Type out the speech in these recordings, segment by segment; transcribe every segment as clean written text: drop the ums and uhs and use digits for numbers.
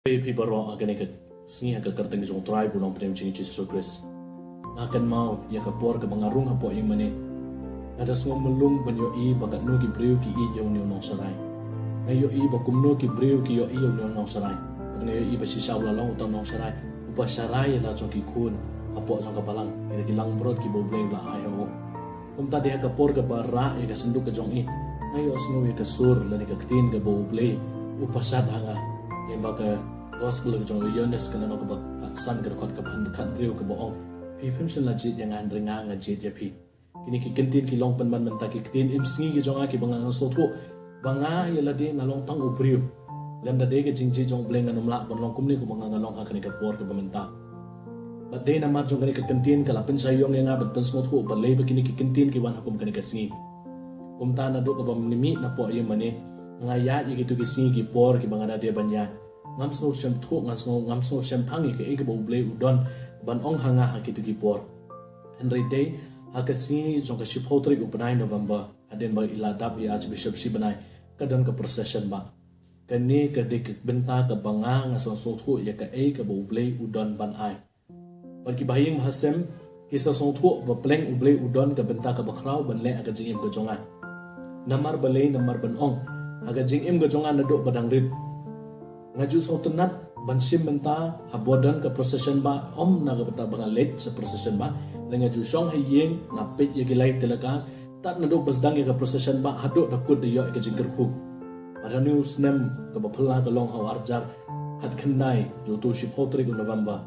Pi baro agane ka singi ka karteng jong tribe no prem chingi Jesus Christ akan mau ya ka por ka bangarung hapo imane ada semua melung banyo i bagat no ki breu ki i yong no sarai ayo i bakum no ki breu ki yo i yong no sarai ne yo i ba sisa ula long utang no sarai upa sarai la jong ki kun hapo jong ka balang ida ki lang brod ki bo bleng la ayo kum ta dia ka por ka bara ya ka senduk ka jong i ayo asno ya ka sur la ni ka tin ka bo bleng upa sad hanga yang baka gospel ke jong yones kana no ka san ka kot ka ban kan riu ka boong pi phim sin la jit yang an ringa nga jit ya pi kini ki kentin ki long pan man man ta ki tin im sngi ki jong a ki banga so tho banga ya la de na long tang ubriu lam da de ke jing ji jong bleng anum la ban long kum ni ko banga long ka kani ka por ka bamenta ba de na ma jong kani ka kentin ka la pen sayong yang a ban pen so tho ba le ba kini ki kentin ki wan hakum kani ka sngi kum ta na do ka bam nimi na po ye mane ngaya ye gitu ki sngi ki por ki banga da de banya ngam so sem thu ngam so sem phangi ke ege bo ble udon ban ong hanga ha ki tu ki por henry day ha ka si jong ka ship hotre ko 9 November aden ba ila dab ya archbishop si banai ka don ka procession ba kani ka dik benta ka banga nga so thu ya ka e ka bo ble udon ban ai ban ki bahing hasem ki so thu ba pleng ble udon ka benta ka bakrau ban le ka jing im ka jonga namar bale namar ban ong aga jing im ka jonga na do badang rit ngaju so tenat bansim menta habodan ke procession ba om na ga banga late sa procession ba ngaju song hayeng ngapit ye gilai telekas tat na do basdang ye ka procession ba hado da kud yo ke jingker khu ada news nem ka baphala ka long hawarjar hat khnai jo to ship hotre ko November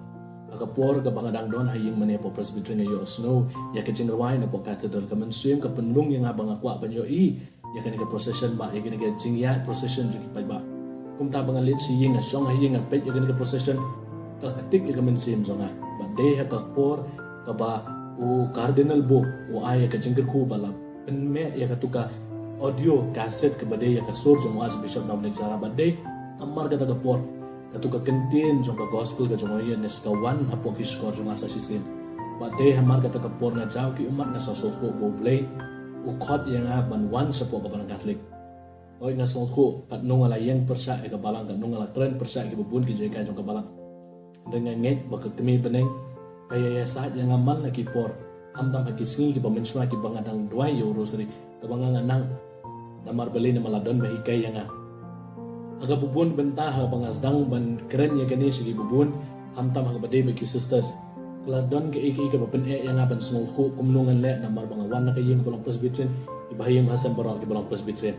aga por ga banga dang don hayeng mane po presbyterian yo snow ya ke jingrawai na po cathedral ka mensuem ka penlung yang abanga kwa ban yo i ya ke procession ba ye ke jingya procession ju ki ba kum ta banga lit si ying a song ha ying a pet yagan ka procession ka tik ya men sim zonga ba de ha ka por ka ba u cardinal bo u ay ka jingir khu bala pen me ya ka tuka audio cassette ka bade ya ka sur jong as bishop Dominic Zara ba de amar ka ta por ka tuka kentin jong ka gospel ka jong ya nes ka wan ha po ki score jong asa sisin ba de hamar ka ta por na jaw ki umat na sa so ho bo play u khot yang a ban wan sa po ka ban Catholic oi na song khu pat nong ala yang persa e ka balang ka nong ala tren persa ki bubun ki jeka jong ka balang dengan nget ba ka kemi beneng kaya ya sa yang amal na ki por amdam ha ki singi ki pamenswa ki bangadang 2 euro seri ka banga nang namar beli na maladon ba hikay yang aga bubun benta ha bangasdang ban keren ya gani si bubun amtam ha bade ba ki sisters ladon ke ik bapen e yang ban song khu kumnungan le namar banga wan na kayeng balang presbyterian ibahayem hasan barak ki balang presbyterian